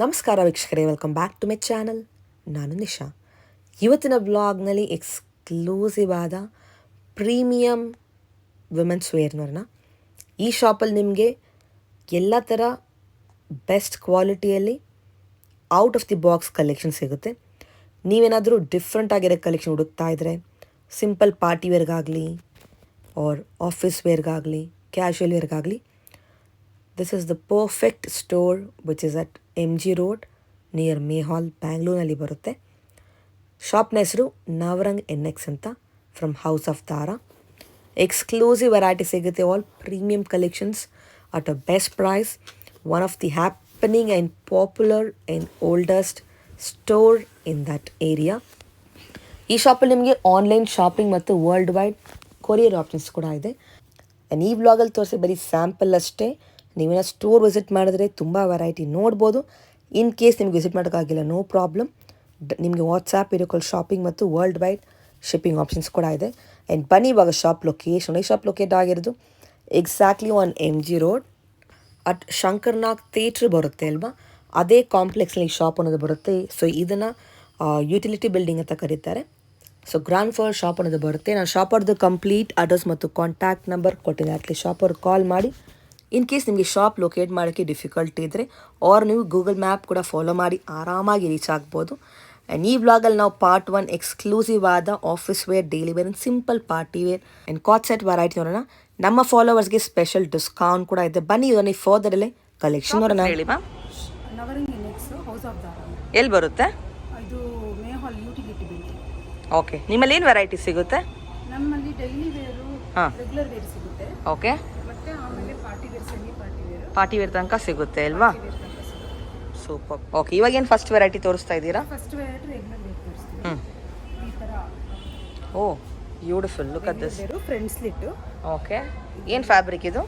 ನಮಸ್ಕಾರ ವೀಕ್ಷಕರೇ, welcome back to my channel. ನಾನು ನಿಶಾ. ಇವತ್ತಿನ ಬ್ಲಾಗ್ನಲ್ಲಿ ಎಕ್ಸ್ಕ್ಲೂಸಿವ್ ಆದ ಪ್ರೀಮಿಯಮ್ ವುಮೆನ್ಸ್ ವೇರ್ನವ್ರನ್ನ ಈ ಶಾಪಲ್ಲಿ ನಿಮಗೆ ಎಲ್ಲ ಥರ ಬೆಸ್ಟ್ ಕ್ವಾಲಿಟಿಯಲ್ಲಿ out of the box collection ಸಿಗುತ್ತೆ. ನೀವೇನಾದರೂ ಡಿಫ್ರೆಂಟ್ ಆಗಿರೋ ಕಲೆಕ್ಷನ್ ಹುಡುಕ್ತಾ ಇದ್ದರೆ, ಸಿಂಪಲ್ ಪಾರ್ಟಿ ವೇರ್ಗಾಗಲಿ ಆರ್ ಆಫೀಸ್ ವೇರ್ಗಾಗಲಿ ಕ್ಯಾಶುವಲ್ ವೇರ್ಗಾಗಲಿ, this is the perfect store which is at MG Road near Mayhall, ಬ್ಯಾಂಗ್ಳೂರ್ನಲ್ಲಿ ಬರುತ್ತೆ. ಶಾಪ್ನ ಹೆಸರು ನವರಂಗ್ NX ಅಂತ, from house of Dara. Exclusive variety ಸಿಗುತ್ತೆ, all premium collections at a best price. One of the happening and popular and oldest store in that area. ಈ ಶಾಪಲ್ಲಿ ನಿಮಗೆ online shopping ಮತ್ತು ವರ್ಲ್ಡ್ ವೈಡ್ ಕೊರಿಯರ್ ಆಪ್ಷನ್ಸ್ ಕೂಡ ಇದೆ. And ಈ ಬ್ಲಾಗಲ್ಲಿ ತೋರಿಸಿ ಬರೀ ಸ್ಯಾಂಪಲ್ ಅಷ್ಟೇ. ನೀವೇನೋ ಸ್ಟೋರ್ ವಿಸಿಟ್ ಮಾಡಿದ್ರೆ ತುಂಬ ವೆರೈಟಿ ನೋಡ್ಬೋದು. ಇನ್ ಕೇಸ್ ನಿಮ್ಗೆ ವಿಸಿಟ್ ಮಾಡೋಕ್ಕಾಗಿಲ್ಲ, ನೋ ಪ್ರಾಬ್ಲಮ್. ನಿಮಗೆ ವಾಟ್ಸಾಪ್, ವಿಡಿಯೋ ಕಾಲ್ ಶಾಪಿಂಗ್ ಮತ್ತು ವರ್ಲ್ಡ್ ವೈಡ್ ಶಿಪ್ಪಿಂಗ್ ಆಪ್ಷನ್ಸ್ ಕೂಡ ಇದೆ. ಆ್ಯಂಡ್ ಬನ್ನಿ ಇವಾಗ ಶಾಪ್ ಲೊಕೇಶನ್. ಈ ಶಾಪ್ ಲೊಕೇಟ್ ಆಗಿರೋದು exactly on MG Road at Shankar Nag theatre ಬರುತ್ತೆ ಅಲ್ವಾ, ಅದೇ ಕಾಂಪ್ಲೆಕ್ಸ್ನಲ್ಲಿ ಶಾಪ್ ಅನ್ನೋದು ಬರುತ್ತೆ. ಸೊ ಇದನ್ನು ಯುಟಿಲಿಟಿ ಬಿಲ್ಡಿಂಗ್ ಅಂತ ಕರೀತಾರೆ. ಸೊ ಗ್ರೌಂಡ್ ಫ್ಲೋರ್ ಶಾಪ್ ಅನ್ನೋದು ಬರುತ್ತೆ. ನಾನು ಶಾಪ್ ಅವ್ರದ್ದು ಕಂಪ್ಲೀಟ್ ಅಡ್ರೆಸ್ ಮತ್ತು ಕಾಂಟ್ಯಾಕ್ಟ್ ನಂಬರ್ ಕೊಟ್ಟಿದ್ದೀನಿ. ಅಟ್ಲಿ ಶಾಪ್ ಅವ್ರಿಗೆ ಕಾಲ್ ಮಾಡಿ. ಇನ್ ಕೇಸ್ ನಿಮಗೆ ಶಾಪ್ ಲೊಕೇಟ್ ಮಾಡೋಕ್ಕೆ ಡಿಫಿಕಲ್ಟಿ ಇದ್ದರೆ, ಆರ್ ನೀವು ಗೂಗಲ್ ಮ್ಯಾಪ್ ಕೂಡ ಫಾಲೋ ಮಾಡಿ ಆರಾಮಾಗಿ ರೀಚ್ ಆಗ್ಬೋದು. ಆ್ಯಂಡ್ ಈ ವ್ಲಾಗಲ್ಲಿ ನಾವು ಪಾರ್ಟ್ 1 ಎಕ್ಸ್ಕ್ಲೂಸಿವ್ ಆದ office wear, daily wear and simple party wear and ಕಾಟ್ ಸೆಟ್ ವೆರೈಟಿ ನೋಡೋಣ. ನಮ್ಮ ಫಾಲೋವರ್ಸ್ಗೆ ಸ್ಪೆಷಲ್ ಡಿಸ್ಕೌಂಟ್ ಕೂಡ ಇದೆ. ಬನ್ನಿ ಇವನ್ನ ಫರ್ದರಲ್ಲೇ ಕಲೆಕ್ಷನ್ ನೋಡೋಣ. ಹೇಳಿ ma'am. Navrang NX house of ದಾರಾ ಎಲ್ಲಿ ಬರುತ್ತೆ? ಇದು ಮೇಹಾಲ್ ಯುಟಿಲಿಟಿ ಬಿಲ್ಡಿಂಗ್. ಓಕೆ, ನಿಮ್ಮಲ್ಲಿ ಏನು ವೆರೈಟಿ ಸಿಗುತ್ತೆ? ನಮ್ಮಲ್ಲಿ ಡೈಲಿ ವೇರು, ರೆಗ್ಯುಲರ್ ವೇರ್ ಸಿಗುತ್ತೆ. ಓಕೆ, ಮತ್ತೆ ಆಮೇಲೆ party wear, semi party wear, party wear ತನಕ ಸಿಗುತ್ತೆ ಅಲ್ವಾ? ಸೂಪರ್. ಓಕೆ, ಇವಾಗ ಏನು ಫಸ್ಟ್ ವೆರೈಟಿ ತೋರಿಸ್ತಾ ಇದ್ದೀರಾ? ಫಸ್ಟ್ ವೇರ್ ರೆಗ್ಯುಲರ್ ವೇರ್ ತೋರಿಸ್ತೀವಿ. ಈ ತರ oh beautiful, look at this. Wear front slit. Okay, ಏನು ಫ್ಯಾಬ್ರಿಕ್ ಇದು?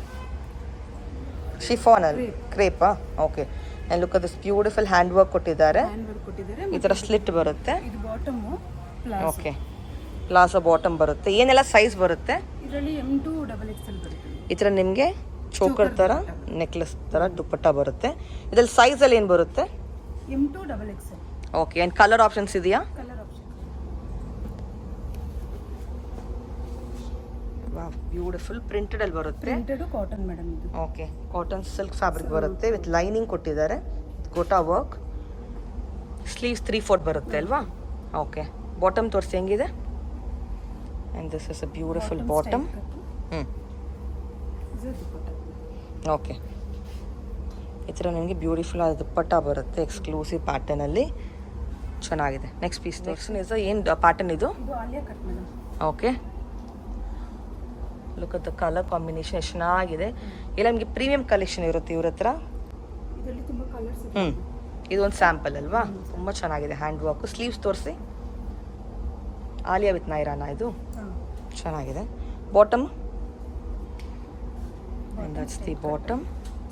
ಶಿಫಾನಲ್ ಕ್ರೇಪಾ? Okay. And look at this beautiful hand work ಕೊಟ್ಟಿದ್ದಾರೆ. ಹ್ಯಾಂಡ್ ವರ್ಕ್ ಕೊಟ್ಟಿದ್ದಾರೆ. ಈ ಥರ ಸ್ಲಿಟ್ ಬರುತ್ತೆ. ಇದು bottom palazzo. Okay, palazzo bottom ಬರುತ್ತೆ. ಏನೆಲ್ಲ ಸೈಜ್ ಬರುತ್ತೆ ಇದರಲ್ಲಿ M2 XXL ಬರುತ್ತೆ. ಈ ಥರ ನಿಮಗೆ ಚೋಕರ್ ಥರ ನೆಕ್ಲೆಸ್ ಥರ ದುಪ್ಪಟ್ಟ ಬರುತ್ತೆ. ಇದರಲ್ಲಿ ಸೈಜಲ್ಲಿ ಏನು ಬರುತ್ತೆ? M2 XXL. Okay, and colour options ಇದೆಯಾ? Colour option. Wow, beautiful printed ಅಲ್ಲಿ ಬರುತ್ತೆ. ಪ್ರಿಂಟೆಡ್ ಕಾಟನ್ ಮೇಡಮ್ ಇದು. ಓಕೆ, ಕಾಟನ್ ಸಿಲ್ಕ್ ಫ್ಯಾಬ್ರಿಕ್ ಬರುತ್ತೆ ವಿತ್ ಲೈನಿಂಗ್ ಕೊಟ್ಟಿದ್ದಾರೆ, ಗೋಟಾ ವರ್ಕ್. ಸ್ಲೀವ್ಸ್ 3/4 ಬರುತ್ತೆ ಅಲ್ವಾ? ಓಕೆ, ಬಾಟಮ್ ತೋರಿಸಿ ಹೆಂಗಿದೆ. And this is a beautiful bottom. Okay, ಈ ಥರ ನಿಮಗೆ ಬ್ಯೂಟಿಫುಲ್ ಆದ ದುಪ್ಪಟ್ಟ ಬರುತ್ತೆ, ಎಕ್ಸ್ಕ್ಲೂಸಿವ್ ಪ್ಯಾಟರ್ನಲ್ಲಿ. ಚೆನ್ನಾಗಿದೆ. ನೆಕ್ಸ್ಟ್ ಪೀಸ್ ತೋರಿಸಿ. ಏನು ಪ್ಯಾಟರ್ನ್ ಇದು? ಇದು Alia cut madam. Okay, look at the colour combination ಎಷ್ಟು ಚೆನ್ನಾಗಿದೆ. ಇಲ್ಲ ನಿಮಗೆ ಪ್ರೀಮಿಯಂ ಕಲೆಕ್ಷನ್ ಇರುತ್ತೆ ಇವ್ರ ಹತ್ರ. ಇದರಲ್ಲಿ ತುಂಬ ಕಲರ್ಸ್ ಇದೆ. ಇದು ಒಂದು ಸ್ಯಾಂಪಲ್ ಅಲ್ವಾ? ತುಂಬ ಚೆನ್ನಾಗಿದೆ ಹ್ಯಾಂಡ್ ವರ್ಕ್. ಸ್ಲೀವ್ಸ್ ತೋರಿಸಿ. ಆಲಿಯಾ ವಿತ್ ನೈರಾನ ಇದು. ಚೆನ್ನಾಗಿದೆ. Bottom, and that's the bottom.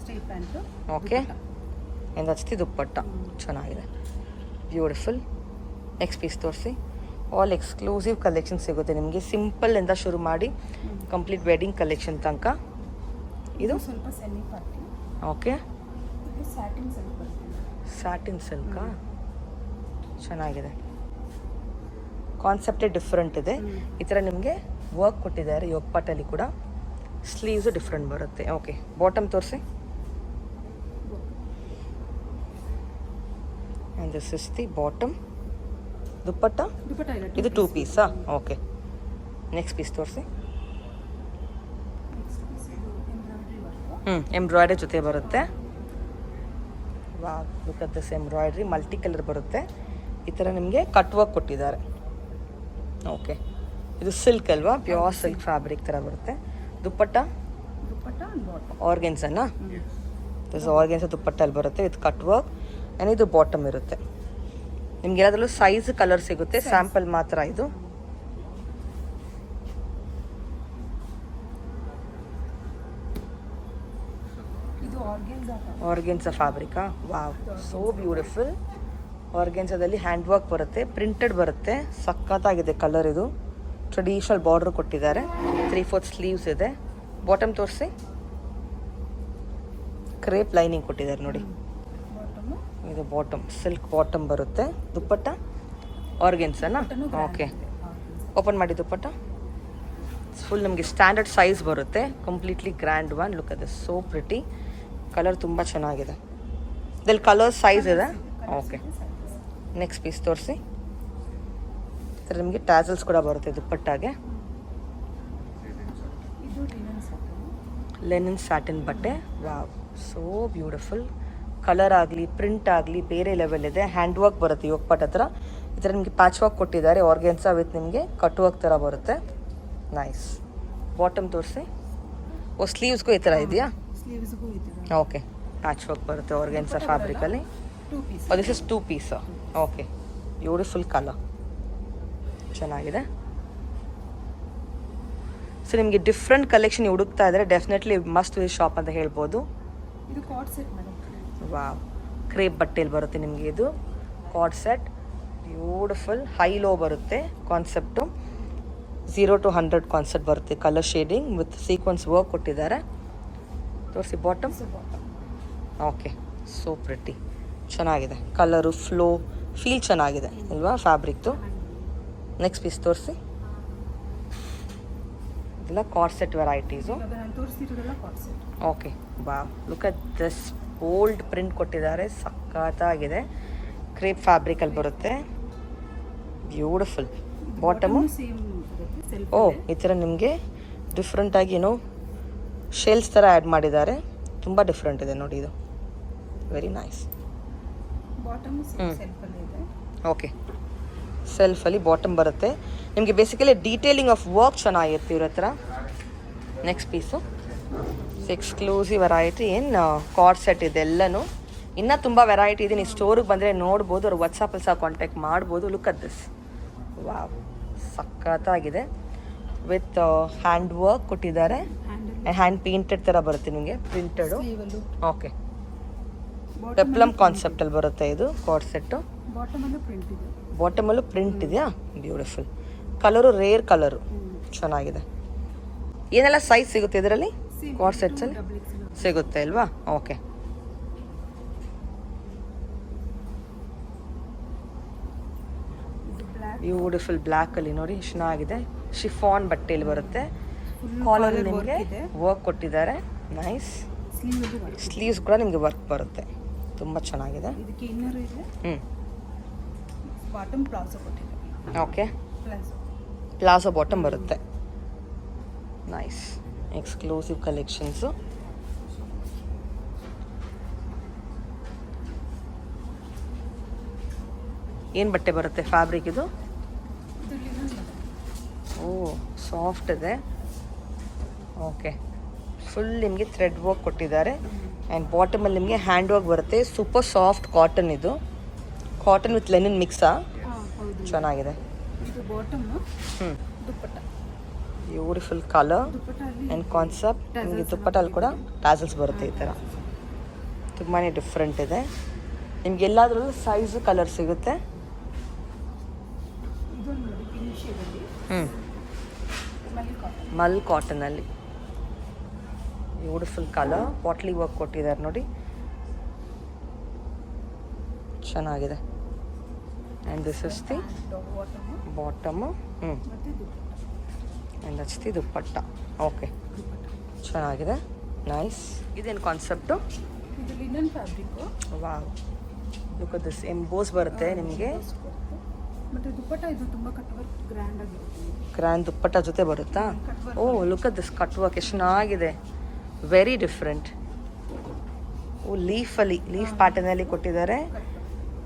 Straight pant. Okay, and that's the dupatta. ಚೆನ್ನಾಗಿದೆ, ಬ್ಯೂಟಿಫುಲ್. ನೆಕ್ಸ್ಟ್ ಪೀಸ್ ತೋರಿಸಿ. ಆಲ್ ಎಕ್ಸ್ಕ್ಲೂಸಿವ್ ಕಲೆಕ್ಷನ್ ಸಿಗುತ್ತೆ ನಿಮಗೆ, ಸಿಂಪಲ್ಲಿಂದ ಶುರು ಮಾಡಿ ಕಂಪ್ಲೀಟ್ ವೆಡ್ಡಿಂಗ್ ಕಲೆಕ್ಷನ್ ತನಕ. ಇದು ಸ್ವಲ್ಪ ಸೆಮಿ ಪಾರ್ಟಿ. ಓಕೆ, ಇದು ಸ್ಯಾಟಿನ್ ಸಿಲ್ಕ್ ಬರುತ್ತೆ. ಸ್ಯಾಟಿನ್ ಸಿಲ್ಕಾ? ಚೆನ್ನಾಗಿದೆ. ಕಾನ್ಸೆಪ್ಟೇ ಡಿಫ್ರೆಂಟ್ ಇದೆ. ಈ ಥರ ನಿಮಗೆ ವರ್ಕ್ ಕೊಟ್ಟಿದ್ದಾರೆ ಯೋಗಪಾಟಲ್ಲಿ ಕೂಡ. ಸ್ಲೀವ್ಸು ಡಿಫ್ರೆಂಟ್ ಬರುತ್ತೆ. ಓಕೆ, ಬಾಟಮ್ ತೋರಿಸಿ. And this is the bottom. Dupatta ಇದು 2 ಪೀಸಾ? ಓಕೆ, ನೆಕ್ಸ್ಟ್ ಪೀಸ್ ತೋರಿಸಿ. ಎಂಬ್ರಾಯ್ಡ್ರಿ ಜೊತೆ ಬರುತ್ತೆ. ವಾ, look at this embroidery, multi colour ಬರುತ್ತೆ. ಈ ಥರ ನಿಮಗೆ ಕಟ್ ವರ್ಕ್ ಕೊಟ್ಟಿದ್ದಾರೆ. ಓಕೆ, ಇದು ಸಿಲ್ಕ್ ಅಲ್ವಾ? ಪ್ಯೂರ್ ಸಿಲ್ಕ್ ಫ್ಯಾಬ್ರಿಕ್ ಥರ ಬರುತ್ತೆ. ದುಪ್ಪಟ್ಟ ಆರ್ಗೆನ್ಸನ್ನ? ದಿಸ್ ಆರ್ಗೆನ್ಸ ದುಪ್ಪಟ್ಟಲ್ಲಿ ಬರುತ್ತೆ ವಿತ್ ಕಟ್ ವರ್ಕ್. ಆ್ಯಂಡ್ ಇದು ಬಾಟಮ್ ಇರುತ್ತೆ. ನಿಮ್ಗೆ ಎಲ್ಲದರಲ್ಲೂ ಸೈಜ್ ಕಲರ್ ಸಿಗುತ್ತೆ, ಸ್ಯಾಂಪಲ್ ಮಾತ್ರ ಇದು. ಆರ್ಗೆನ್ಸಾ ಫ್ಯಾಬ್ರಿಕಾ? Wow, so beautiful. ಆರ್ಗೆನ್ಸಾದಲ್ಲಿ ಹ್ಯಾಂಡ್ ವರ್ಕ್ ಬರುತ್ತೆ, ಪ್ರಿಂಟೆಡ್ ಬರುತ್ತೆ. ಸಖತ್ತಾಗಿದೆ ಕಲರ್. ಇದು ಟ್ರೆಡಿಷನಲ್ ಬಾರ್ಡರ್ ಕೊಟ್ಟಿದ್ದಾರೆ. 3/4 ಸ್ಲೀವ್ಸ್ ಇದೆ. ಬಾಟಮ್ ತೋರಿಸಿ. ಕ್ರೇಪ್ ಲೈನಿಂಗ್ ಕೊಟ್ಟಿದ್ದಾರೆ ನೋಡಿ. ಇದು ಬಾಟಮ್, ಸಿಲ್ಕ್ ಬಾಟಮ್ ಬರುತ್ತೆ. ದುಪ್ಪಟ್ಟ ಆರ್ಗೆನ್ಸನಾ? ಓಕೆ, ಓಪನ್ ಮಾಡಿ ದುಪ್ಪಟ್ಟ. ಫುಲ್ ನಮಗೆ ಸ್ಟ್ಯಾಂಡರ್ಡ್ ಸೈಜ್ ಬರುತ್ತೆ, ಕಂಪ್ಲೀಟ್ಲಿ ಗ್ರ್ಯಾಂಡ್ ಒನ್. ಲುಕ್ ಅದ ಸೋ ಪ್ರಿಟಿ. ಕಲರ್ ತುಂಬ ಚೆನ್ನಾಗಿದೆ. ಇದ್ರಲ್ಲಿ ಕಲರ್ ಸೈಜ್ ಇದೆ. ಓಕೆ, ನೆಕ್ಸ್ಟ್ ಪೀಸ್ ತೋರಿಸಿ. ಈ ಥರ ನಿಮಗೆ ಟ್ಯಾಸಲ್ಸ್ ಕೂಡ ಬರುತ್ತೆ ದುಪ್ಪಟ್ಟಾಗೆ. ಲೆನಿನ್ ಸ್ಯಾಟಿನ್ ಬಟ್ಟೆ. Wow, so beautiful. ಕಲರ್ ಆಗಲಿ ಪ್ರಿಂಟ್ ಆಗಲಿ ಬೇರೆ ಲೆವೆಲ್ ಇದೆ. ಹ್ಯಾಂಡ್ ವರ್ಕ್ ಬರುತ್ತೆ ಯೋಗಪಟ್ ಹತ್ರ. ಈ ಥರ ನಿಮಗೆ ಪ್ಯಾಚ್ ವರ್ಕ್ ಕೊಟ್ಟಿದ್ದಾರೆ. ಆರ್ಗೆನ್ಸಾ ವಿತ್ ನಿಮಗೆ ಕಟ್ ವರ್ಕ್ ಥರ ಬರುತ್ತೆ. ನೈಸ್. ಬಾಟಮ್ ತೋರಿಸಿ. ಓ, ಸ್ಲೀವ್ಸ್ಗೂ ಈ ಥರ ಇದೆಯಾ? ಓಕೆ, ಪ್ಯಾಚ್ ವರ್ಕ್ ಬರುತ್ತೆ ಆರ್ಗೆನ್ಸಾ ಫ್ಯಾಬ್ರಿಕಲ್ಲಿ. This is 2 piece. Okay, beautiful colour, ಚೆನ್ನಾಗಿದೆ. ಸೊ ನಿಮಗೆ ಡಿಫ್ರೆಂಟ್ ಕಲೆಕ್ಷನ್ ಹುಡುಕ್ತಾ ಇದ್ದರೆ ಡೆಫಿನೆಟ್ಲಿ ಮಸ್ಟ್ ವಿಸಿಟ್ ಶಾಪ್ ಅಂತ ಹೇಳ್ಬೋದು. ಇದು coord set madam. Wow, crepe ಬಟ್ಟೆಯಲ್ಲಿ ಬರುತ್ತೆ ನಿಮಗೆ ಇದು coord set. Beautiful high low ಬರುತ್ತೆ ಕಾನ್ಸೆಪ್ಟು. 0 to 100 ಕಾನ್ಸೆಪ್ಟ್ ಬರುತ್ತೆ. Colour shading with sequins work ಕೊಟ್ಟಿದ್ದಾರೆ. ತೋರಿಸಿ ಬಾಟಮ್. ಓಕೆ, ಸೋ ಪ್ರಿಟಿ, ಚೆನ್ನಾಗಿದೆ. ಕಲರು ಫ್ಲೋ ಫೀಲ್ ಚೆನ್ನಾಗಿದೆ ಅಲ್ವಾ ಫ್ಯಾಬ್ರಿಕ್ದು. ನೆಕ್ಸ್ಟ್ ಪೀಸ್ ತೋರಿಸಿ. ಇದೆಲ್ಲ card set varieties. Okay, wow, look at this bold print ಕೊಟ್ಟಿದ್ದಾರೆ, ಸಖತ್ತಾಗಿದೆ. ಕ್ರೇಪ್ ಫ್ಯಾಬ್ರಿಕಲ್ಲಿ ಬರುತ್ತೆ, ಬ್ಯೂಟಿಫುಲ್. ಬಾಟಮು ಓ, ಈ ಥರ ನಿಮಗೆ ಡಿಫ್ರೆಂಟಾಗಿ ಏನೋ ಶೆಲ್ಸ್ ಥರ ಆ್ಯಡ್ ಮಾಡಿದ್ದಾರೆ. ತುಂಬ ಡಿಫ್ರೆಂಟ್ ಇದೆ ನೋಡಿ, ಇದು ವೆರಿ ನೈಸ್. ಓಕೆ, ಸೆಲ್ಫಲ್ಲಿ ಬಾಟಮ್ ಬರುತ್ತೆ ನಿಮಗೆ. ಬೇಸಿಕಲಿ ಡೀಟೇಲಿಂಗ್ ಆಫ್ ವರ್ಕ್ ಚೆನ್ನಾಗಿರುತ್ತೆ ಇವ್ರ ಹತ್ರ. ನೆಕ್ಸ್ಟ್ ಪೀಸು ಎಕ್ಸ್ಕ್ಲೂಸಿವ್ ವೆರೈಟಿ ಏನು ಕಾರ್ಡ್ ಸೆಟ್ ಇದೆ ಎಲ್ಲನೂ. ಇನ್ನೂ ತುಂಬ ವೆರೈಟಿ ಇದೆ. ನೀವು ಸ್ಟೋರಿಗೆ ಬಂದರೆ ನೋಡ್ಬೋದು, ಅವ್ರು ವಾಟ್ಸಪ್ಪಲ್ಲಿ ಸಹ ಕಾಂಟ್ಯಾಕ್ಟ್ ಮಾಡ್ಬೋದು. Look at this. ವಾವ್, ಸಖತ್ತಾಗಿದೆ. ವಿತ್ ಹ್ಯಾಂಡ್ ವರ್ಕ್ ಕೊಟ್ಟಿದ್ದಾರೆ. ಹ್ಯಾಂಡ್ ಪೇಂಟೆಡ್ ಥರ ಬರುತ್ತೆ ನಿಮಗೆ, ಪ್ರಿಂಟೆಡು. ಓಕೆ, ಪೆಪ್ಲಮ್ ಕಾನ್ಸೆಪ್ಟಲ್ಲಿ ಬರುತ್ತೆ ಇದು ಕಾರ್ಡ್ ಸೆಟ್ಟು. ಬಾಟಮಲ್ಲೂ ಪ್ರಿಂಟ್ ಇದೆಯಾ? ಬ್ಯೂಟಿಫುಲ್. ಕಲರು ರೇರ್ ಕಲರು, ಚೆನ್ನಾಗಿದೆ. ಏನೆಲ್ಲ ಸೈಜ್ ಸಿಗುತ್ತೆ ಇದರಲ್ಲಿ? ಕಾರ್ಡ್ ಸೆಟ್ಸಲ್ಲಿ ಸಿಗುತ್ತೆ ಅಲ್ವಾ? ಓಕೆ, ಬ್ಯೂಟಿಫುಲ್ ಬ್ಲ್ಯಾಕಲ್ಲಿ ನೋಡಿ ಚೆನ್ನಾಗಿದೆ. ಶಿಫಾನ್ ಬಟ್ಟೆಯಲ್ಲಿ ಬರುತ್ತೆ. ಕಾಲಲ್ಲಿ ನಿಮಗೆ ವರ್ಕ್ ಕೊಟ್ಟಿದ್ದಾರೆ. ನೈಸ್. ಸ್ಲೀವ್ಸ್ ಕೂಡ ನಿಮಗೆ ವರ್ಕ್ ಬರುತ್ತೆ, ತುಂಬ ಚೆನ್ನಾಗಿದೆ. ಓಕೆ, ಪ್ಲಾಜೋ ಬಾಟಮ್ ಬರುತ್ತೆ. Nice, exclusive collections. ಏನು ಬಟ್ಟೆ ಬರುತ್ತೆ ಫ್ಯಾಬ್ರಿಕ್ ಇದು? ಓ, ಸಾಫ್ಟ್ ಇದೆ. ಓಕೆ, ಫುಲ್ ನಿಮಗೆ ಥ್ರೆಡ್ ವರ್ಕ್ ಕೊಟ್ಟಿದ್ದಾರೆ. ಆ್ಯಂಡ್ ಬಾಟಮಲ್ಲಿ ನಿಮಗೆ ಹ್ಯಾಂಡ್ ವರ್ಕ್ ಬರುತ್ತೆ. ಸೂಪರ್ ಸಾಫ್ಟ್ ಕಾಟನ್ ಇದು. ಕಾಟನ್ ವಿತ್ ಲೆನಿನ್ ಮಿಕ್ಸಾ? ಚೆನ್ನಾಗಿದೆ. Beautiful colour and concept. ನಿಮಗೆ ದುಪ್ಪಟ್ಟಲ್ಲಿ ಕೂಡ ಟ್ಯಾಸಲ್ಸ್ ಬರುತ್ತೆ ಈ ಥರ. ತುಂಬಾ ಡಿಫ್ರೆಂಟ್ ಇದೆ. ನಿಮ್ಗೆ ಎಲ್ಲಾದ್ರಲ್ಲೂ ಸೈಜು ಕಲರ್ ಸಿಗುತ್ತೆ. ಮಲ್ ಕಾಟನಲ್ಲಿ ಬ್ಯೂಟಿಫುಲ್ ಕಲರ್. ಪಾಟ್ಲಿ ವರ್ಕ್ ಕೊಟ್ಟಿದ್ದಾರೆ ನೋಡಿ, ಚೆನ್ನಾಗಿದೆ. And this is the bottom. And that's the dupatta. Okay, ಚೆನ್ನಾಗಿದೆ. ನೈಸ್. ಇದೇನು concept? Wow, look at this. Emboss ಬರುತ್ತೆ ನಿಮಗೆ. ಗ್ರ್ಯಾಂಡ್ ದುಪ್ಪಟ್ಟ ಜೊತೆ ಬರುತ್ತಾ? Oh, look at this cut work ಎಷ್ಟು ಚೆನ್ನಾಗಿದೆ. Very different. ಓ, ಲೀಫಲ್ಲಿ ಲೀಫ್ ಪ್ಯಾಟರ್ನಲ್ಲಿ ಕೊಟ್ಟಿದ್ದಾರೆ.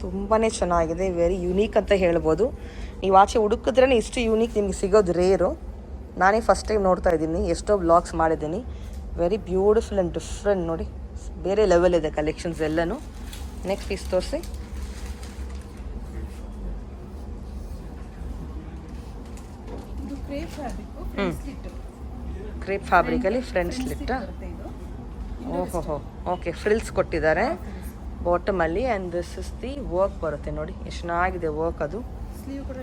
ತುಂಬಾ ಚೆನ್ನಾಗಿದೆ. ವೆರಿ ಯುನೀಕ್ ಅಂತ ಹೇಳ್ಬೋದು. ನೀವು ಆಚೆ ಹುಡುಕಿದ್ರೇ ಇಷ್ಟು ಯೂನಿಕ್ ನಿಮಗೆ ಸಿಗೋದು ರೇರು. ನಾನೇ ಫಸ್ಟ್ ಟೈಮ್ ನೋಡ್ತಾ ಇದ್ದೀನಿ, ಎಷ್ಟೋ ಬ್ಲಾಗ್ಸ್ ಮಾಡಿದ್ದೀನಿ. ವೆರಿ ಬ್ಯೂಟಿಫುಲ್ ಆ್ಯಂಡ್ ಡಿಫ್ರೆಂಟ್ ನೋಡಿ, ಬೇರೆ ಲೆವೆಲ್ ಇದೆ ಕಲೆಕ್ಷನ್ಸ್ ಎಲ್ಲನೂ. ನೆಕ್ಸ್ಟ್ ಪೀಸ್ ತೋರಿಸಿ. ಕ್ರೇಪ್ ಫ್ಯಾಬ್ರಿಕಲ್ಲಿ ಫ್ರಂಟ್ ಸ್ಲಿಟ್. ಓಹೋ, ಓಕೆ, ಫ್ರಿಲ್ಸ್ ಕೊಟ್ಟಿದ್ದಾರೆ ಬಾಟಮಲ್ಲಿ. And this is the work ಬರುತ್ತೆ ನೋಡಿ, ಎಷ್ಟು ಚೆನ್ನಾಗಿದೆ ವರ್ಕ್. ಅದು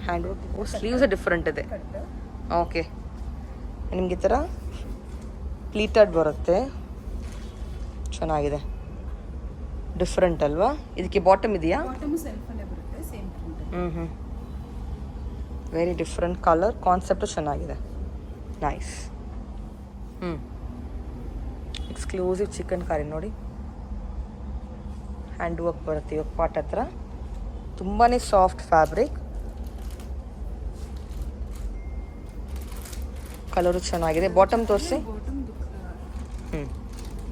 hand work. Oh, sleeves different ಇದೆ. ಓಕೆ, ನಿಮ್ಗೆ ಈ ಥರ ಪ್ಲೀಟೆಡ್ ಬರುತ್ತೆ, ಚೆನ್ನಾಗಿದೆ. ಡಿಫ್ರೆಂಟ್ ಅಲ್ವಾ? ಇದಕ್ಕೆ ಬಾಟಮ್ ಇದೆಯಾ? ಬಾಟಮು ಸೆಲ್ಫಲ್ಲೇ ಬರುತ್ತೆ, same print. Very different colour, concept ಚೆನ್ನಾಗಿದೆ. ನೈಸ್. ಎಕ್ಸ್ಕ್ಲೂಸಿವ್ ಚಿಕನ್ ಕರಿ ನೋಡಿ, ಹ್ಯಾಂಡ್ ವರ್ಕ್ ಬರುತ್ತೆ ಇವಾಗ ಪಾಟ್ ಹತ್ರ. ತುಂಬಾ ಸಾಫ್ಟ್ ಫ್ಯಾಬ್ರಿಕ್, ಕಲರು ಚೆನ್ನಾಗಿದೆ. ಬಾಟಮ್ ತೋರಿಸಿ. ಬಾಟಮ್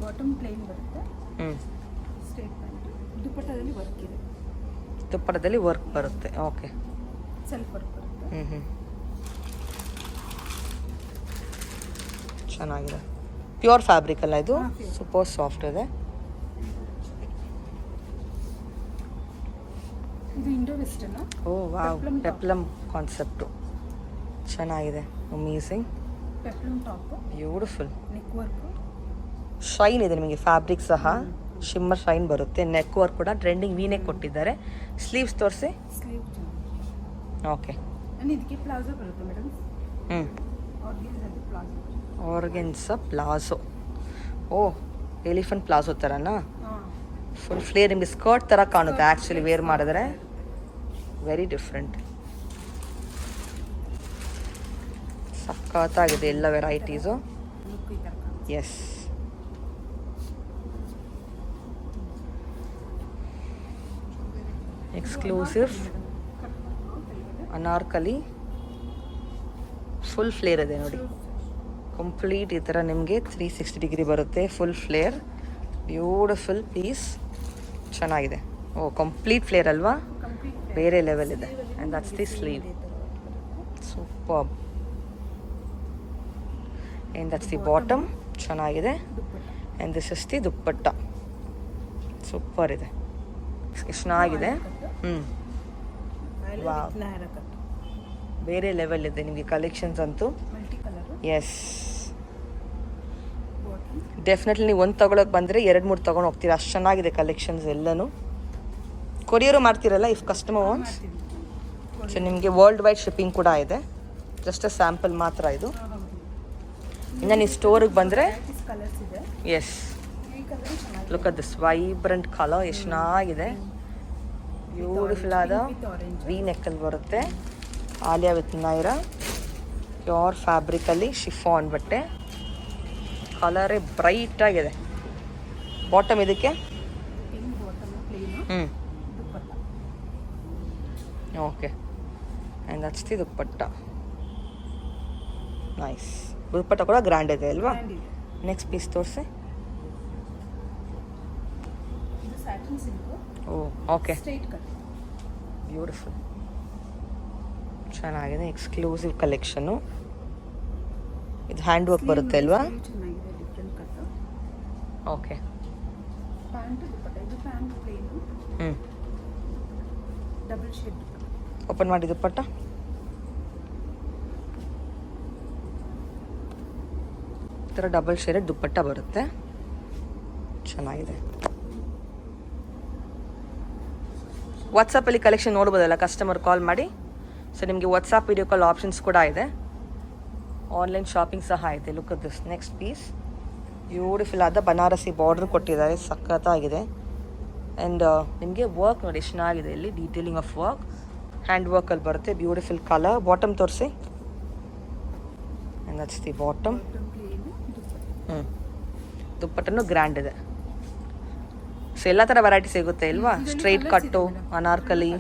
ಬಾಟಮ್ ಪ್ಲೇನ್ ಬರುತ್ತೆ, ಸ್ಟ್ರೇಟ್ ಪ್ಯಾಂಟ್. ದುಪ್ಪಟ್ಟದಲ್ಲಿ ವರ್ಕ್ ಇದೆ, ದುಪ್ಪಟ್ಟದಲ್ಲಿ ವರ್ಕ್ ಬರುತ್ತೆ. ಓಕೆ, ಸೆಲ್ಫ್ ವರ್ಕ್ ಬರುತ್ತೆ. ಚೆನ್ನಾಗಿದೆ. ಪ್ಯೂರ್ ಫ್ಯಾಬ್ರಿಕ್ ಅಲ್ಲ ಇದು? ಹಾ, pure. ಸೂಪರ್ ಸಾಫ್ಟ್ ಇದೆ. ಇದು Indo western. Oh wow, Peplum top. Peplum concept ಚೆನ್ನಾಗಿದೆ. Amazing, peplum top, beautiful. Neck work, shine ಇದೆ ನಿಮಗೆ, ಫ್ಯಾಬ್ರಿಕ್ ಸಹ ಶಿಮ್ಮರ್ ಶೈನ್ ಬರುತ್ತೆ. ನೆಕ್ ವರ್ಕ್ ಕೂಡ ಟ್ರೆಂಡಿಂಗ್ ವೀನೇ ಕೊಟ್ಟಿದ್ದಾರೆ. ಸ್ಲೀವ್ಸ್ ತೋರಿಸಿ. ಸ್ಲೀವ್. ಓಕೆ, ಆ್ಯಂಡ್ ಇದಕ್ಕೆ ಪ್ಲಾಜೋ ಬರುತ್ತೆ ಮೇಡಮ್, ಆರ್ಗೆನ್ಸಲ್ಲಿ ಪ್ಲಾಜೋ. Organza palazzo. Oh, elephant palazzo ಥರನಾ? ಹಾಂ, ಫುಲ್ ಫ್ಲೇರ್, ನಿಮಗೆ ಸ್ಕರ್ಟ್ ಥರ ಕಾಣುತ್ತೆ ಆ್ಯಕ್ಚುಲಿ ವೇರ್ ಮಾಡಿದ್ರೆ. ವೆರಿ ಡಿಫ್ರೆಂಟ್, ಸಖತ್ತಾಗಿದೆ ಎಲ್ಲ ವೆರೈಟೀಸು. ಲುಕ್ ಈ ಥರ ಕಾಣುತ್ತೆ. S, exclusive Anarkali, full flare ಇದೆ ನೋಡಿ. ಕಂಪ್ಲೀಟ್ ಈ ಥರ ನಿಮಗೆ 360 ಡಿಗ್ರಿ ಬರುತ್ತೆ, ಫುಲ್ ಫ್ಲೇರ್. ಬ್ಯೂಟಿಫುಲ್ ಪೀಸ್, ಚೆನ್ನಾಗಿದೆ. ಓ, ಕಂಪ್ಲೀಟ್ ಫ್ಲೇರ್ ಅಲ್ವಾ? ಕಂಪ್ಲೀಟ್ ಬೇರೆ ಲೆವೆಲ್ ಇದೆ. And that's the sleeve. Super. And that's the bottom, ಚೆನ್ನಾಗಿದೆ. Dupatta. And this is the dupatta, super ಇದೆ, ಎಷ್ಟು ಚೆನ್ನಾಗಿದೆ. ವಾವ್, ನಾಯರ ಕಟ್, ಬೇರೆ ಲೆವೆಲ್ ಇದೆ ನಿಮಗೆ ಕಲೆಕ್ಷನ್ಸ್ ಅಂತೂ. Multi colour. Yes, bottom definitely ನೀವು ಒಂದು ತೊಗೊಳಕ್ಕೆ ಬಂದರೆ 2-3 ತೊಗೊಂಡು ಹೋಗ್ತೀರಾ, ಅಷ್ಟು ಚೆನ್ನಾಗಿದೆ ಕಲೆಕ್ಷನ್ಸ್ ಎಲ್ಲನೂ. ಕೊರಿಯರು ಮಾಡ್ತೀರಲ್ಲ ಇಫ್ ಕಸ್ಟಮರ್ ವಾನ್ಸ್? ಮಾಡ್ತೀವಿ. ಸೊ ನಿಮಗೆ ವರ್ಲ್ಡ್ ವೈಡ್ ಶಿಪ್ಪಿಂಗ್ ಕೂಡ ಇದೆ. ಜಸ್ಟ್ ಸ್ಯಾಂಪಲ್ ಮಾತ್ರ ಇದು. ಇನ್ನು ನೀವು ಸ್ಟೋರಿಗೆ ಬಂದರೆ ಕಲರ್ಸ್ ಇದೆ. ಎಸ್, ಈ ಕಲರ್ ಚೆನ್ನಾಗಿದೆ. Look at this vibrant colour, ಎಷ್ಟು ಚೆನ್ನಾಗಿದೆ. ಬ್ಯೂಟಿಫುಲ್ ಆದ ವಿ ನೆಕ್ಕಲ್ಲಿ ಬರುತ್ತೆ. ಆಲಿಯಾ ವಿತ್ ನೈರಾ, ಪ್ಯೂರ್ ಫ್ಯಾಬ್ರಿಕಲ್ಲಿ ಶಿಫಾನ್ ಬಟ್ಟೆ, ಕಲರೇ ಬ್ರೈಟ್ ಆಗಿದೆ. ಬಾಟಮ್ ಇದಕ್ಕೆ pink bottom, plain dupatta. Okay, and that's the dupatta. Nice, dupatta ಕೂಡ ಗ್ರ್ಯಾಂಡ್ ಇದೆ ಅಲ್ವಾ? Brand ಇದೆ. ನೆಕ್ಸ್ಟ್ ಪೀಸ್ ತೋರಿಸಿ. ಇದು ಸ್ಯಾಟಿನ್ ಸಿಲ್ಕ್, ಓ, ಓಕೆ, ಸ್ಟ್ರೈಟ್ ಕಟ್. ಬ್ಯೂಟಿಫುಲ್, ಚೆನ್ನಾಗಿದೆ. Exclusive collection. ಇದು ಹ್ಯಾಂಡ್ ವರ್ಕ್ ಬರುತ್ತೆ ಅಲ್ವಾ? ಚೆನ್ನಾಗಿದೆ, ಡಿಫ್ರೆಂಟ್ ಕಟ್. ಓಕೆ, ಪ್ಯಾಂಟ್ ದುಪ್ಪಟ್ಟ. ಇದು ಪ್ಯಾಂಟ್ ಪ್ಲೇನ್, ಡಬಲ್ ಶೇಡ್ ದುಪ್ಪಟ್ಟ. ಓಪನ್ ಮಾಡಿ ದುಪ್ಪಟ್ಟ. ಈ ಥರ ಡಬಲ್ ಶೇಡೆಡ್ ದುಪ್ಪಟ್ಟ ಬರುತ್ತೆ, ಚೆನ್ನಾಗಿದೆ. ವಾಟ್ಸಪ್ಪಲ್ಲಿ ಕಲೆಕ್ಷನ್ ನೋಡ್ಬೋದಲ್ಲ ಕಸ್ಟಮರ್ ಕಾಲ್ ಮಾಡಿ. ಸೊ ನಿಮಗೆ ವಾಟ್ಸಪ್ ವಿಡಿಯೋ ಕಾಲ್ ಆಪ್ಷನ್ಸ್ ಕೂಡ ಇದೆ, ಆನ್ಲೈನ್ ಶಾಪಿಂಗ್ ಸಹ ಇದೆ. Look at this next piece, beautiful ಆದ ಬನಾರಸಿ ಬಾರ್ಡ್ರ್ ಕೊಟ್ಟಿದ್ದಾರೆ, ಸಖತ್ತಾಗಿದೆ. ಆ್ಯಂಡ್ ನಿಮಗೆ ವರ್ಕ್ ನೋಡಿ ಎಷ್ಟು ಚೆನ್ನಾಗಿದೆ. ಇಲ್ಲಿ ಡೀಟೇಲಿಂಗ್ ಆಫ್ ವರ್ಕ್, ಹ್ಯಾಂಡ್ ವರ್ಕಲ್ಲಿ ಬರುತ್ತೆ. Beautiful colour. ಬಾಟಮ್ ತೋರಿಸಿ. And that's the bottom. Bottom plain, dupatta. ದುಪ್ಪಟ್ಟನು ಗ್ರ್ಯಾಂಡ್ ಇದೆ. ಸೊ ಎಲ್ಲ ಥರ ವೆರೈಟಿ ಸಿಗುತ್ತೆ ಇಲ್ವಾ? Straight cut, Anarkali,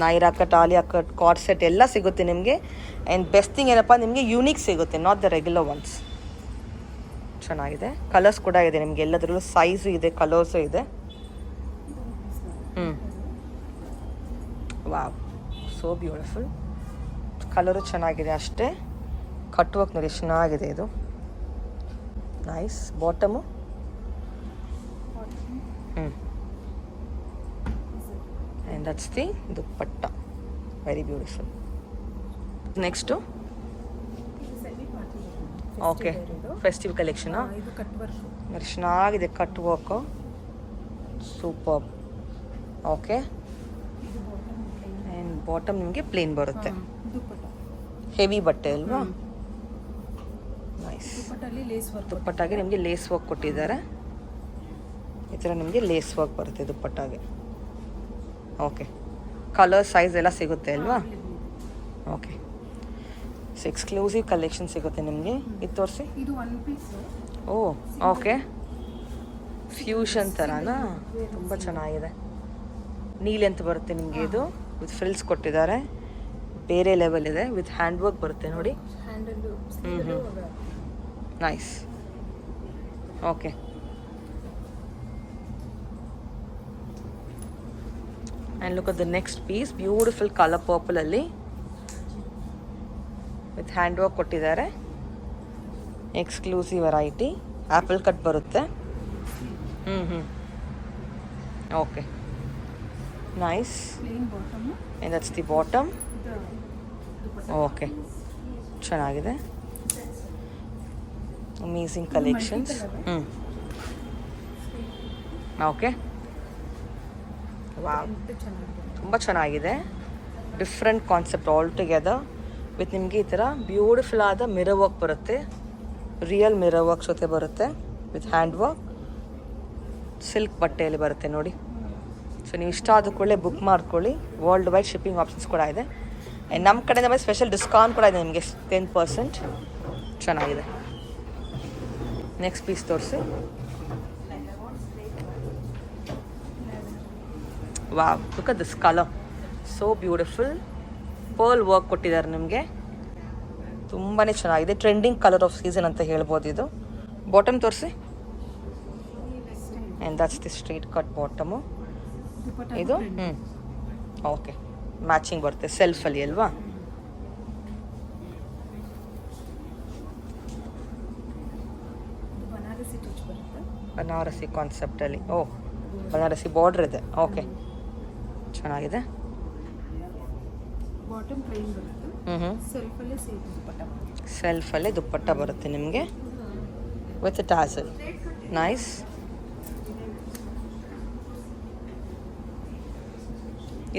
Naira cut, Alia cut, coord set ಎಲ್ಲ ಸಿಗುತ್ತೆ ನಿಮಗೆ. ಆ್ಯಂಡ್ ಬೆಸ್ಟ್ ಥಿಂಗ್ ಏನಪ್ಪ, ನಿಮಗೆ ಯೂನಿಕ್ ಸಿಗುತ್ತೆ, ನಾಟ್ ದ ರೆಗ್ಯುಲರ್ ಒನ್ಸ್. ಚೆನ್ನಾಗಿದೆ. ಕಲರ್ಸ್ ಕೂಡ ಇದೆ ನಿಮಗೆ, ಎಲ್ಲದರಲ್ಲೂ ಸೈಜು ಇದೆ, ಕಲರ್ಸು ಇದೆ. Wow, so beautiful. ಕಲರು ಚೆನ್ನಾಗಿದೆ ಅಷ್ಟೇ. ಕಟ್ ವರ್ಕ್ ನೋಡಿ ಎಷ್ಟು ಚೆನ್ನಾಗಿದೆ ಇದು. Nice. Bottom and that's the dupatta, very beautiful. Next ಇದು ಸೆಮಿ ಪಾರ್ಟಿ. ಓಕೆ, ಫೆಸ್ಟಿವ್ ಕಲೆಕ್ಷನಾ? ಇದು ಕಟ್ ವರ್ಕ್. ವೆರಿ ಚೆನ್ನಾಗಿದೆ ಕಟ್ ವರ್ಕು, ಸೂಪರ್. ಓಕೆ, ಇದು ಬಾಟಮ್ ಪ್ಲೇನ್, ಆ್ಯಂಡ್ ಬಾಟಮ್ ನಿಮಗೆ ಪ್ಲೇನ್ ಬರುತ್ತೆ. ದುಪ್ಪಟ್ಟ. ಹೆವಿ ಬಟ್ಟೆ ಅಲ್ವಾ? ನೈಸ್. ದುಪ್ಪಟ್ಟಲ್ಲಿ ಲೇಸ್ ವರ್ಕ್. ದುಪ್ಪಟ್ಟಾಗಿ ನಿಮಗೆ ಲೇಸ್ ವರ್ಕ್ ಕೊಟ್ಟಿದ್ದಾರೆ. ಈ ಥರ ನಿಮಗೆ ಲೇಸ್ ವರ್ಕ್ ಬರುತ್ತೆ ದುಪ್ಪಟ್ಟಾಗೆ. ಓಕೆ, ಕಲರ್ ಸೈಜ್ ಎಲ್ಲ ಸಿಗುತ್ತೆ ಅಲ್ವಾ? ಓಕೆ, ಸೊ ಎಕ್ಸ್ಕ್ಲೂಸಿವ್ ಕಲೆಕ್ಷನ್ ಸಿಗುತ್ತೆ ನಿಮಗೆ. ಇದು ತೋರಿಸಿ. ಇದು ಒನ್ ಪೀಸ್. ಓ ಓಕೆ, ಫ್ಯೂಷನ್ ಥರನಾ? ತುಂಬ ಚೆನ್ನಾಗಿದೆ. ನೀಲಿ ಅಂತ ಬರುತ್ತೆ ನಿಮಗೆ. ಇದು ವಿತ್ ಫ್ರಿಲ್ಸ್ ಕೊಟ್ಟಿದ್ದಾರೆ, ಬೇರೆ ಲೆವೆಲ್ ಇದೆ. ವಿತ್ ಹ್ಯಾಂಡ್ ವರ್ಕ್ ಬರುತ್ತೆ ನೋಡಿ. Nice. Okay, and look at the next piece. Beautiful colour ಪರ್ಪಲಲ್ಲಿ ವಿತ್ ಹ್ಯಾಂಡ್ ವರ್ಕ್ ಕೊಟ್ಟಿದ್ದಾರೆ. Exclusive variety. ಆ್ಯಪಲ್ ಕಟ್ ಬರುತ್ತೆ. Okay, nice. And that's the bottom. Okay, ಚೆನ್ನಾಗಿದೆ. Amazing collections. ಓಕೆ, ವಾವ್, ತುಂಬ ಚೆನ್ನಾಗಿದೆ. Different concept all together. With ನಿಮಗೆ ಈ ಥರ beautiful ಆದ ಮಿರರ್ ವರ್ಕ್ ಬರುತ್ತೆ. ರಿಯಲ್ ಮಿರರ್ ವರ್ಕ್ ಜೊತೆ ಬರುತ್ತೆ ವಿತ್ ಹ್ಯಾಂಡ್ ವರ್ಕ್. ಸಿಲ್ಕ್ ಬಟ್ಟೆಯಲ್ಲಿ ಬರುತ್ತೆ ನೋಡಿ. ಸೊ ನೀವು ಇಷ್ಟ ಆದ ಕೂಡಲೇ ಬುಕ್ ಮಾಡ್ಕೊಳ್ಳಿ. ವರ್ಲ್ಡ್ ವೈಡ್ ಶಿಪ್ಪಿಂಗ್ ಆಪ್ಷನ್ಸ್ ಕೂಡ ಇದೆ. ಆ್ಯಂಡ್ ನಮ್ಮ ಕಡೆಯಿಂದ ಮೇಲೆ ಸ್ಪೆಷಲ್ ಡಿಸ್ಕೌಂಟ್ ಕೂಡ ಇದೆ ನಿಮಗೆ, 10%. ಚೆನ್ನಾಗಿದೆ. ನೆಕ್ಸ್ಟ್ ಪೀಸ್ ತೋರಿಸಿ. Wow, look at this colour, so beautiful. Pearl work ಕೊಟ್ಟಿದ್ದಾರೆ ನಿಮಗೆ. ತುಂಬಾ ಚೆನ್ನಾಗಿದೆ. ಟ್ರೆಂಡಿಂಗ್ ಕಲರ್ ಆಫ್ ಸೀಸನ್ ಅಂತ ಹೇಳ್ಬೋದು ಇದು. ಬಾಟಮ್ ತೋರಿಸಿ. And that's the straight cut bottom. ಇದು ಓಕೆ, ಮ್ಯಾಚಿಂಗ್ ಬರುತ್ತೆ ಸೆಲ್ಫಲ್ಲಿ ಅಲ್ವಾ? ಬನಾರಸಿ ಕಾನ್ಸೆಪ್ಟಲ್ಲಿ. ಓ, ಬನಾರಸಿ ಬಾರ್ಡ್ರ್ ಇದೆ. ಓಕೆ, ಚೆನ್ನಾಗಿದೆ. ಸೆಲ್ಫಲ್ಲೇ ದುಪ್ಪಟ್ಟ ಬರುತ್ತೆ ನಿಮಗೆ ವಿತ್ ಟಾಸಲ್. ನೈಸ್.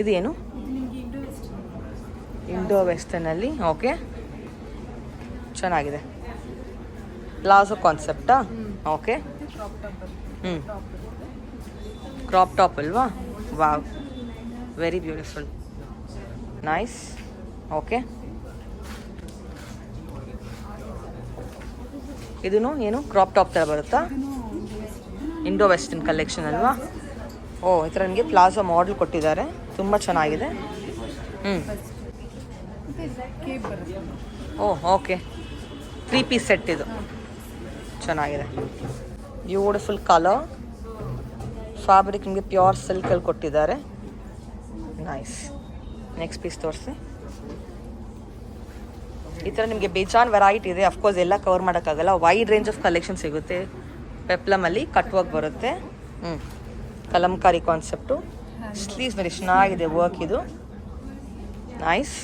ಇದೇನು? ಇಂಡೋ ವೆಸ್ಟರ್ನಲ್ಲಿ. ಓಕೆ, ಚೆನ್ನಾಗಿದೆ. ಪ್ಲಾಜೋ ಕಾನ್ಸೆಪ್ಟಾ? ಓಕೆ. ಕ್ರಾಪ್ ಟಾಪ್ ಅಲ್ವಾ? Wow, very beautiful. Nice. Okay, ಇದೂ ಏನು ಕ್ರಾಪ್ ಟಾಪ್ ಥರ ಬರುತ್ತಾ? ಇಂಡೋ ವೆಸ್ಟರ್ನ್ ಕಲೆಕ್ಷನ್ ಅಲ್ವಾ? ಓ, ಈ ಥರ ನನಗೆ ಪ್ಲಾಜೋ ಮಾಡೆಲ್ ಕೊಟ್ಟಿದ್ದಾರೆ. ತುಂಬ ಚೆನ್ನಾಗಿದೆ. ಓ ಓಕೆ, 3 ಪೀಸ್ ಸೆಟ್ ಇದು. ಚೆನ್ನಾಗಿದೆ. Beautiful colour. ಫ್ಯಾಬ್ರಿಕ್ ನಿಮಗೆ ಪ್ಯೂರ್ ಸಿಲ್ಕಲ್ಲಿ ಕೊಟ್ಟಿದ್ದಾರೆ. ನೈಸ್. ನೆಕ್ಸ್ಟ್ ಪೀಸ್ ತೋರಿಸಿ. ಈ ಥರ ನಿಮಗೆ ಬೇಜಾನ್ ವೆರೈಟಿ ಇದೆ. ಅಫ್ಕೋರ್ಸ್ ಎಲ್ಲ ಕವರ್ ಮಾಡೋಕ್ಕಾಗಲ್ಲ. ವೈಡ್ ರೇಂಜ್ ಆಫ್ ಕಲೆಕ್ಷನ್ ಸಿಗುತ್ತೆ. ಪೆಪ್ಲಮಲ್ಲಿ ಕಟ್ ವರ್ಕ್ ಬರುತ್ತೆ. ಕಲಂಕಾರಿ ಕಾನ್ಸೆಪ್ಟು. ಸ್ಲೀವ್ಸ್ ಮೇಲೆ ಚೆನ್ನಾಗಿದೆ ವರ್ಕ್ ಇದು. ನೈಸ್.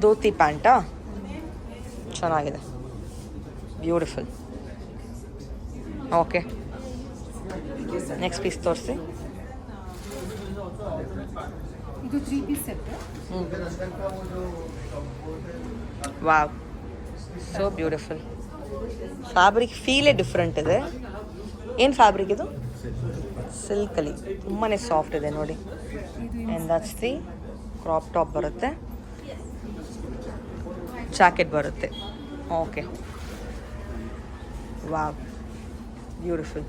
ಧೋತಿ ಪ್ಯಾಂಟಾ? ಚೆನ್ನಾಗಿದೆ. ಬ್ಯೂಟಿಫುಲ್. ಓಕೆ, ನೆಕ್ಸ್ಟ್ ಪೀಸ್ ತೋರಿಸಿ. ಇದು 3 piece set. Wow, so beautiful. Fabric ಫೀಲೇ ಡಿಫ್ರೆಂಟ್ ಇದೆ. ಏನು ಫ್ಯಾಬ್ರಿಕ್ ಇದು? ಸಿಲ್ಕಲ್ಲಿ ತುಂಬಾ ಸಾಫ್ಟ್ ಇದೆ ನೋಡಿ. And that's the crop top ಬರುತ್ತೆ. ಜಾಕೆಟ್ ಬರುತ್ತೆ. Okay, wow, beautiful.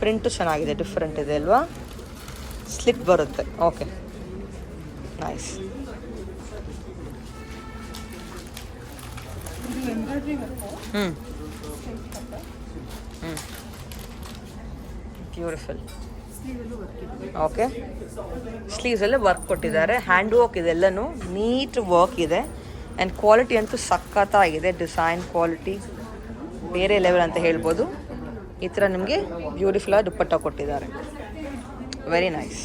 ಪ್ರಿಂಟು ಚೆನ್ನಾಗಿದೆ, ಡಿಫ್ರೆಂಟ್ ಇದೆ ಅಲ್ವಾ? ಸ್ಲಿಟ್ ಬರುತ್ತೆ. Okay, nice. ಬ್ಯೂಟಿಫುಲ್. ಓಕೆ, ಸ್ಲೀವ್ಸಲ್ಲಿ ವರ್ಕ್ ಕೊಟ್ಟಿದ್ದಾರೆ. ಹ್ಯಾಂಡ್ ವರ್ಕ್ ಇದೆಲ್ಲನೂ ನೀಟ್ ವರ್ಕ್ ಇದೆ. ಆ್ಯಂಡ್ ಕ್ವಾಲಿಟಿ ಅಂತೂ ಸಖತ್ತಾಗಿದೆ. ಡಿಸೈನ್ ಕ್ವಾಲಿಟಿ ಬೇರೆ ಲೆವೆಲ್ ಅಂತ ಹೇಳ್ಬೋದು. ಈ ಥರ ನಿಮಗೆ ಬ್ಯೂಟಿಫುಲ್ಲಾಗಿ ದುಪ್ಪಟ್ಟ ಕೊಟ್ಟಿದ್ದಾರೆ. Very nice.